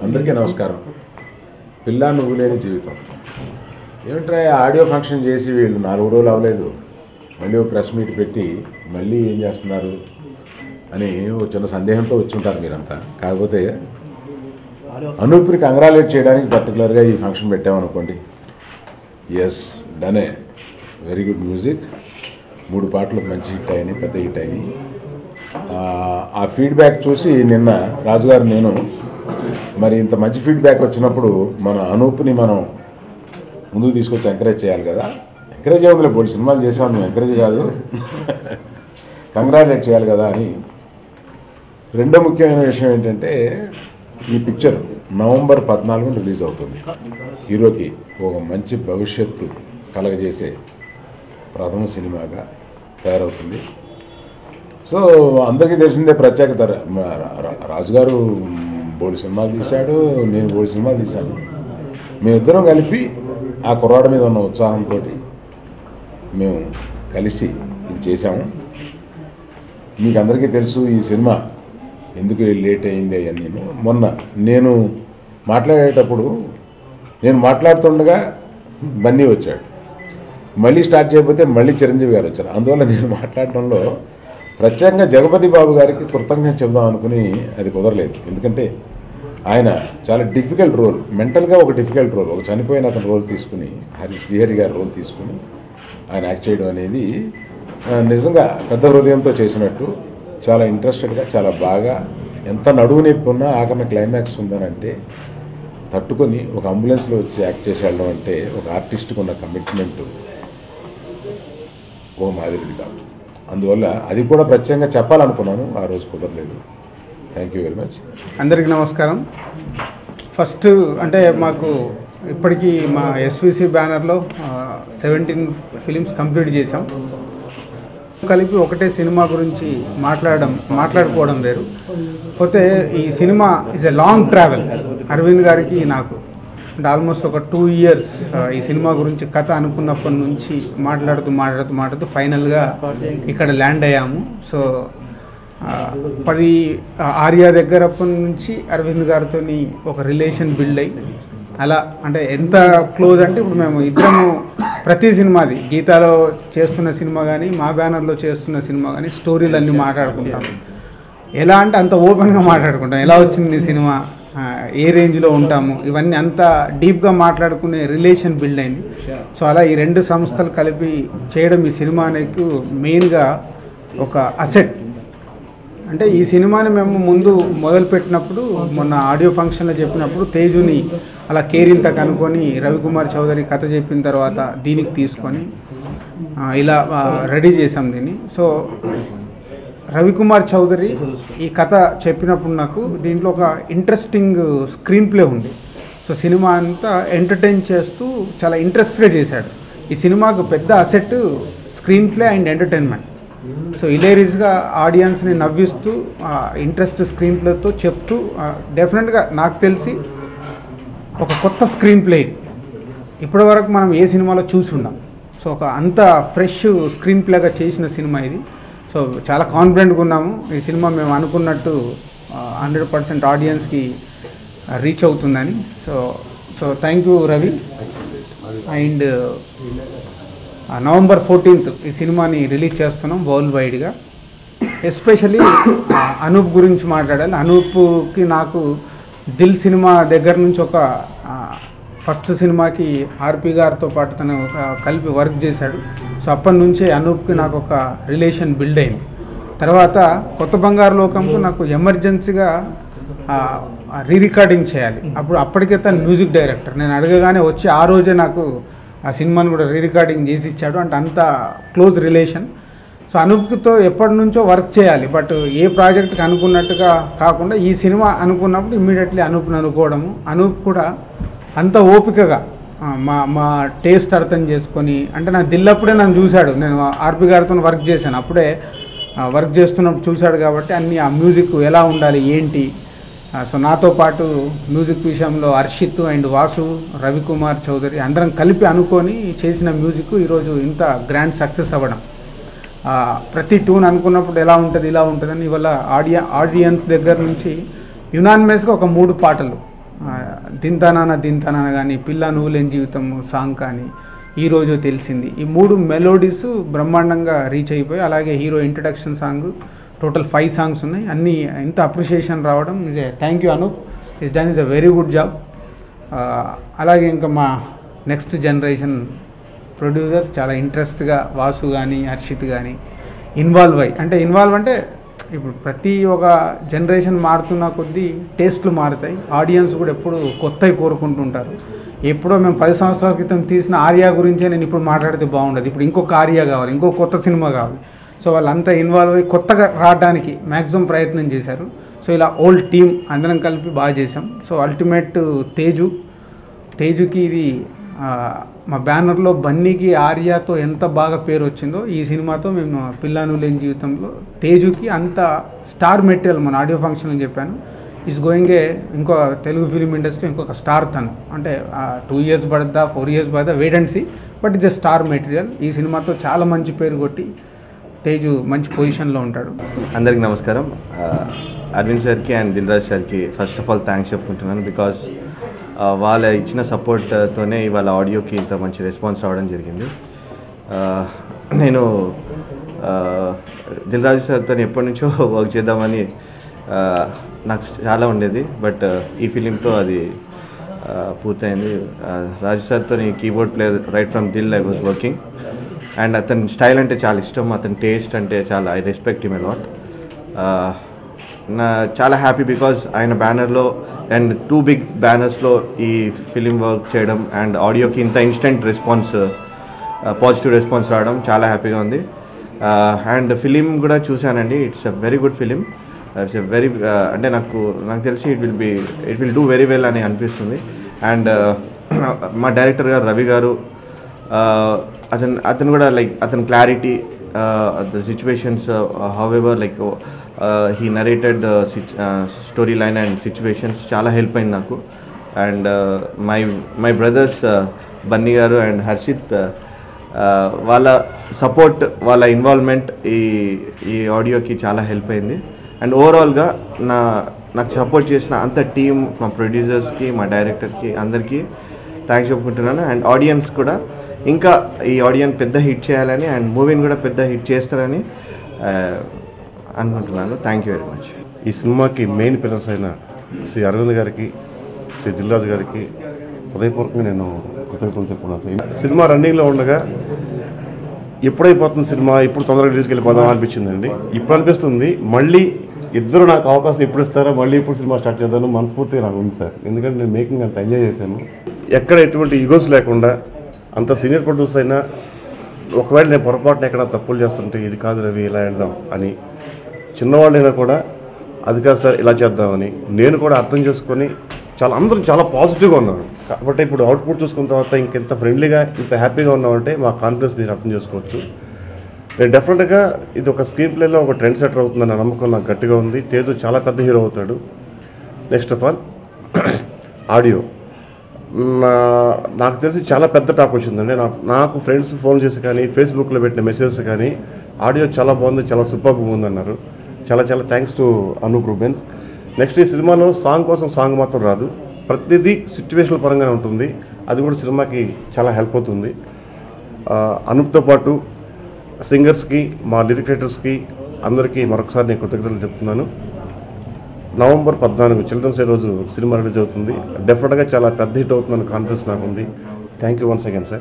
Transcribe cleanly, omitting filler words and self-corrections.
అందరికీ నమస్కారం. పిల్ల నువ్వు లేని జీవితం ఏమిట్రా ఆడియో ఫంక్షన్ చేసి వీళ్ళు 4 రోజులు అవ్వలేదు, మళ్ళీ ప్రెస్ మీట్ పెట్టి మళ్ళీ ఏం చేస్తున్నారు అని ఒక చిన్న సందేహంతో వచ్చి ఉంటారు మీరంతా. కాకపోతే అనూప్ని కంగ్రాలేట్ చేయడానికి పర్టికులర్గా ఈ ఫంక్షన్ పెట్టామనుకోండి. ఎస్ డనే, వెరీ గుడ్ మ్యూజిక్, 3 పాటలు మంచి హిట్ అయినాయి, పెద్ద హిట్ అయినాయి. ఆ ఫీడ్బ్యాక్ చూసి నిన్న రాజుగారు నేను మరి ఇంత మంచి ఫీడ్బ్యాక్ వచ్చినప్పుడు మన అనూప్ని మనం ముందుకు తీసుకొచ్చి ఎంకరేజ్ చేయాలి కదా. ఎంకరేజ్ అవ్వదులే, బోల్డ్ సినిమాలు చేసాము, నువ్వు ఎంకరేజ్ కాదు, కంగ్రాచులేట్ చేయాలి కదా అని. రెండో ముఖ్యమైన విషయం ఏంటంటే ఈ పిక్చర్ నవంబర్ 14న రిలీజ్ అవుతుంది. హీరోకి ఒక మంచి భవిష్యత్తు కలగజేసే ప్రథమ సినిమాగా తయారవుతుంది. సో అందరికీ తెలిసిందే ప్రత్యేకత, రాజుగారు బోల్డ్ సినిమాలు తీశాడు, నేను బోల్డ్ సినిమాలు తీశాను. మేమిద్దరం కలిపి ఆ కుర్రాడి మీద ఉన్న ఉత్సాహంతో మేము కలిసి ఇది చేశాము. మీకు అందరికీ తెలుసు ఈ సినిమా ఎందుకు లేట్ అయింది అని. మొన్న నేను మాట్లాడేటప్పుడు నేను మాట్లాడుతుండగా బన్నీ వచ్చాడు, మళ్ళీ స్టార్ట్ చేయకపోతే మళ్ళీ చిరంజీవి గారు వచ్చారు. అందువల్ల నేను మాట్లాడటంలో ప్రత్యేకంగా జగపతి బాబు గారికి కృతజ్ఞత చెబుదాం అనుకుని అది కుదరలేదు. ఎందుకంటే ఆయన చాలా డిఫికల్ట్ రోల్, మెంటల్గా ఒక డిఫికల్ట్ రోల్, ఒక చనిపోయిన అతని రోల్ తీసుకుని శ్రీహరి గారి రోల్ తీసుకుని ఆయన యాక్ట్ చేయడం అనేది నిజంగా పెద్ద హృదయంతో చేసినట్టు, చాలా ఇంట్రెస్టెడ్గా, చాలా బాగా, ఎంత నడువు నొప్పి ఉన్నా ఆఖరణ క్లైమాక్స్ ఉందనంటే తట్టుకొని ఒక అంబులెన్స్లో వచ్చి యాక్ట్ చేసి వెళ్ళడం అంటే ఒక ఆర్టిస్ట్కి ఉన్న కమిట్మెంట్ ఓ మాదిరిది కాదు. అందువల్ల అది కూడా ప్రత్యేకంగా చెప్పాలనుకున్నాను, ఆ రోజు కుదరలేదు. Thank you very much. అందరికీ నమస్కారం. ఫస్ట్ అంటే మాకు ఇప్పటికీ మా ఎస్విసి బ్యానర్లో 17 ఫిలిమ్స్ కంప్లీట్ చేసాం. కలిపి ఒకటే సినిమా గురించి మాట్లాడుకోవడం లేదు. పోతే ఈ cinema is a long travel. Arvind గారికి నాకు అంటే ఆల్మోస్ట్ ఒక 2 years ఈ సినిమా గురించి కథ అనుకున్నప్పటి నుంచి మాట్లాడుతూ ఫైనల్గా ఇక్కడ ల్యాండ్ అయ్యాము. సో 10 ఆర్యా దగ్గరప్పటి నుంచి అరవింద్ గారితో ఒక రిలేషన్ బిల్డ్ అయ్యి అలా అంటే ఎంత క్లోజ్ అంటే ఇప్పుడు మేము ఇద్దరము ప్రతి సినిమాది గీతాలో చేస్తున్న సినిమా కానీ మా బ్యానర్లో చేస్తున్న సినిమా కానీ స్టోరీలు అన్నీ మాట్లాడుకుంటాం. ఎలా అంటే అంత ఓపెన్గా మాట్లాడుకుంటాం, ఎలా వచ్చింది సినిమా, ఏ రేంజ్లో ఉంటాము, ఇవన్నీ అంత డీప్గా మాట్లాడుకునే రిలేషన్ బిల్డ్ అయింది. సో అలా ఈ 2 సంస్థలు కలిపి చేయడం ఈ సినిమాకి మెయిన్గా ఒక అసెట్. అంటే ఈ సినిమాని మేము ముందు మొదలుపెట్టినప్పుడు మొన్న ఆడియో ఫంక్షన్లో చెప్పినప్పుడు తేజుని అలా కేరింత కనుక్కొని రవికుమార్ చౌదరి కథ చెప్పిన తర్వాత దీనికి తీసుకొని ఇలా రెడీ చేసాం దీన్ని. సో రవికుమార్ చౌదరి ఈ కథ చెప్పినప్పుడు నాకు దీంట్లో ఒక ఇంట్రెస్టింగ్ స్క్రీన్ ప్లే ఉంది. సో సినిమా అంతా ఎంటర్టైన్ చేస్తూ చాలా ఇంట్రెస్ట్గా చేశాడు. ఈ సినిమాకు పెద్ద asset screenplay and entertainment. So హిలేరియస్గా ఆడియన్స్ని నవ్విస్తూ ఇంట్రెస్ట్ స్క్రీన్ ప్లేతో చెప్తూ డెఫినెట్గా నాకు తెలిసి ఒక కొత్త స్క్రీన్ ప్లే ఇది. ఇప్పటివరకు మనం ఏ సినిమాలో చూసి ఉన్నాం. సో ఒక అంత ఫ్రెష్ స్క్రీన్ ప్లేగా చేసిన సినిమా ఇది. సో చాలా కాన్ఫిడెంట్గా ఉన్నాము ఈ సినిమా మేము అనుకున్నట్టు 100% ఆడియన్స్కి రీచ్ అవుతుందని. So thank you Ravi. And November 14th ఈ సినిమాని రిలీజ్ చేస్తున్నాం వరల్డ్ వైడ్గా. ఎస్పెషలీ అనూప్ గురించి మాట్లాడాలి. అనూప్కి నాకు దిల్ సినిమా దగ్గర నుంచి ఒక ఫస్ట్ సినిమాకి ఆర్పి గారితో పాటు తను కలిపి వర్క్ చేశాడు. సో అప్పటి నుంచే అనూప్కి నాకు ఒక రిలేషన్ బిల్డ్ అయింది. తర్వాత కొత్త బంగారు లోకంకు నాకు ఎమర్జెన్సీగా రీరికార్డింగ్ చేయాలి. అప్పటికే తను మ్యూజిక్ డైరెక్టర్. నేను అడగగానే వచ్చి ఆ రోజే నాకు ఆ సినిమాని కూడా రీరికార్డింగ్ చేసి ఇచ్చాడు. అంటే అంత క్లోజ్ రిలేషన్. సో అనూప్తో ఎప్పటి నుంచో వర్క్ చేయాలి, బట్ ఏ ప్రాజెక్ట్కి అనుకున్నట్టుగా కాకుండా ఈ సినిమా అనుకున్నప్పుడు ఇమ్మీడియట్లీ అనూప్ని అనుకోవడము. అనూప్ కూడా అంత ఓపికగా మా టేస్ట్ అర్థం చేసుకొని, అంటే నా దిల్లప్పుడే నన్ను చూశాడు. నేను ఆర్పి గారితో వర్క్ చేశాను, అప్పుడే వర్క్ చేస్తున్నప్పుడు చూశాడు కాబట్టి అన్ని ఆ మ్యూజిక్ ఎలా ఉండాలి ఏంటి. సో నాతో పాటు మ్యూజిక్ విషయంలో హర్షిత్ అండ్ వాసు, రవికుమార్ చౌదరి అందరం కలిపి అనుకొని చేసిన మ్యూజిక్ ఈరోజు ఇంత గ్రాండ్ సక్సెస్ అవ్వడం. ప్రతి ట్యూన్ అనుకున్నప్పుడు ఎలా ఉంటుంది ఇలా ఉంటుందని ఇవాళ ఆడియన్స్ దగ్గర నుంచి యునానిమస్గా ఒక 3 పాటలు దింతానా కానీ పిల్ల నువ్వు లేని జీవితం సాంగ్ కానీ ఈరోజు తెలిసింది, ఈ 3 మెలోడీస్ బ్రహ్మాండంగా రీచ్ అయిపోయి, అలాగే hero introduction song, total 5 songs ఉన్నాయి. అన్నీ ఇంత అప్రిషియేషన్ రావడం is thank you Anoop, is done is a very good job. అలాగే ఇంకా మా నెక్స్ట్ జనరేషన్ ప్రొడ్యూసర్స్ చాలా ఇంట్రెస్ట్గా వాసు కానీ హర్షిత్ కానీ ఇన్వాల్వ్ అంటే ఇప్పుడు ప్రతి ఒక్క జనరేషన్ మారుతున్న కొద్దీ టేస్ట్లు మారుతాయి, ఆడియన్స్ కూడా ఎప్పుడు కొత్తవి కోరుకుంటుంటారు. ఎప్పుడో మేము 10 సంవత్సరాల క్రితం తీసిన ఆర్యా గురించే నేను ఇప్పుడు మాట్లాడితే బాగుండదు, ఇప్పుడు ఇంకొక ఆర్యా కావాలి, ఇంకో కొత్త సినిమా కావాలి. సో వాళ్ళంతా ఇన్వాల్వ్ అయ్యి కొత్తగా రావడానికి మ్యాక్సిమం ప్రయత్నం చేశారు. సో ఇలా ఓల్డ్ టీమ్ అందరం కలిపి బాగా చేసాం. సో అల్టిమేట్ తేజుకి ఇది మా బ్యానర్లో బన్నీకి ఆర్యాతో ఎంత బాగా పేరు వచ్చిందో ఈ సినిమాతో మేము పిల్లాను లేని జీవితంలో తేజుకి అంత స్టార్ మెటీరియల్ మన ఆడియో ఫంక్షన్లో చెప్పాను. ఈజ్ గోయింగ్ ఇంకో తెలుగు ఫిలిం ఇండస్ట్రీ ఇంకొక స్టార్ తను, అంటే 2 years పడద్దా 4 years పడదా wait and see, but it's a star material. ఈ సినిమాతో చాలా మంచి పేరు కొట్టి తేజు మంచి పొజిషన్లో ఉంటాడు. అందరికి నమస్కారం. అరవింద్ సార్కి అండ్ దిల్ రాజు సార్కి ఫస్ట్ ఆఫ్ ఆల్ థ్యాంక్స్ చెప్పుకుంటున్నాను. బికాస్ వాళ్ళ ఇచ్చిన సపోర్ట్తోనే ఇవాళ ఆడియోకి ఇంత మంచి రెస్పాన్స్ రావడం జరిగింది. నేను దిల్ రాజు సార్తో ఎప్పటి నుంచో వర్క్ చేద్దామని నాకు చాలా ఉండేది, బట్ ఈ ఫిలింతో అది పూర్తయింది. రాజు సార్తో keyboard player right from Dil I was working, and అతని స్టైల్ అంటే చాలా ఇష్టం, అతని టేస్ట్ అంటే చాలా I respect him a lot. చాలా హ్యాపీ బికాజ్ ఆయన బ్యానర్లో అండ్ 2 big బ్యానర్స్లో ఈ ఫిలిం వర్క్ చేయడం అండ్ ఆడియోకి ఇంత ఇన్స్టెంట్ రెస్పాన్స్, పాజిటివ్ రెస్పాన్స్ రావడం చాలా హ్యాపీగా ఉంది. అండ్ ఫిలిం కూడా చూశానండి, it's a very good film. It's a very అంటే నాకు తెలిసి it will do very well అని అనిపిస్తుంది. అండ్ మా డైరెక్టర్ గారు రవి గారు, అతను కూడా లైక్ అతని clarity, the situations, however like he narrated the story line and situations చాలా హెల్ప్ అయింది నాకు. అండ్ మై బ్రదర్స్ బన్నీ గారు అండ్ హర్షిత్, వాళ్ళ సపోర్ట్, వాళ్ళ ఇన్వాల్వ్మెంట్ ఈ ఆడియోకి చాలా హెల్ప్ అయింది. అండ్ ఓవరాల్గా నాకు సపోర్ట్ చేసిన అంత టీమ్, మా ప్రొడ్యూసర్స్కి, మా డైరెక్టర్కి, అందరికీ థ్యాంక్స్ చెప్పుకుంటున్నాను. అండ్ ఆడియన్స్ కూడా ఇంకా ఈ ఆడియన్స్ పెద్ద హిట్ చేయాలని అండ్ మూవీని కూడా పెద్ద హిట్ చేస్తారని అనుకుంటున్నాను. Thank you very much. ఈ సినిమాకి మెయిన్ పిల్లర్స్ అయిన శ్రీ అరవింద్ గారికి, శ్రీ దిల్ రాజు గారికి హృదయపూర్వకంగా నేను కృతజ్ఞతలు చెప్పుకున్నాను. సినిమా రన్నింగ్లో ఉండగా ఎప్పుడైపోతుంది సినిమా, ఇప్పుడు తొందరగా రిలీజ్కి వెళ్ళిపోదాం అనిపించిందండి. ఇప్పుడు అనిపిస్తుంది మళ్ళీ ఇద్దరు నాకు అవకాశం ఎప్పుడు ఇస్తారో, మళ్ళీ ఇప్పుడు సినిమా స్టార్ట్ చేద్దాను మనస్ఫూర్తిగా నాకు ఉంది సార్. ఎందుకంటే నేను మేకింగ్ అంత ఎంజాయ్ చేశాను, ఎక్కడ ఎటువంటి ఈగోస్ లేకుండా. అంత సీనియర్ ప్రొడ్యూసర్ అయినా ఒకవేళ నేను పొరపాటున ఎక్కడ తప్పులు చేస్తుంటే ఇది కాదు రవి ఇలా వెళ్దాం అని, చిన్నవాళ్ళైనా కూడా అది కాదు సార్ ఇలా చేద్దామని నేను కూడా అర్థం చేసుకొని అందరం చాలా పాజిటివ్గా ఉన్నారు. కాబట్టి ఇప్పుడు అవుట్పుట్ చూసుకున్న తర్వాత ఇంకెంత ఫ్రెండ్లీగా ఇంత హ్యాపీగా ఉన్నామంటే మా కాన్ఫిడెన్స్ మీరు అర్థం చేసుకోవచ్చు. నేను డెఫినెట్గా ఇది ఒక స్క్రీన్ ప్లేలో ఒక ట్రెండ్ సెటర్ అవుతుందన్న నమ్మకం నాకు గట్టిగా ఉంది. తేజు చాలా పెద్ద హీరో అవుతాడు. నెక్స్ట్ ఆఫ్ ఆల్ ఆడియో నాకు తెలిసి చాలా పెద్ద టాక్ వచ్చిందండి. నాకు ఫ్రెండ్స్ ఫోన్ చేసి కానీ ఫేస్బుక్లో పెట్టిన మెసేజెస్ కానీ ఆడియో చాలా బాగుంది, చాలా సూపర్గా ఉందన్నారు. చాలా thanks to Anoop Rubens. Next ఈ సినిమాలో సాంగ్ కోసం సాంగ్ మాత్రం రాదు, ప్రతిదీ సిచ్యువేషనల్ పరంగానే ఉంటుంది. అది కూడా సినిమాకి చాలా హెల్ప్ అవుతుంది. అనూప్తో పాటు సింగర్స్కి, మా లిరిక్ రైటర్స్కి అందరికీ మరొకసారి నేను కృతజ్ఞతలు చెప్తున్నాను. November 14 చిల్డ్రన్స్ డే రోజు సినిమా రిలీజ్ అవుతుంది. డెఫినెట్గా చాలా పెద్ద హిట్ అవుతుందని కాన్ఫిడెన్స్ నాకు ఉంది. Thank you once again sir.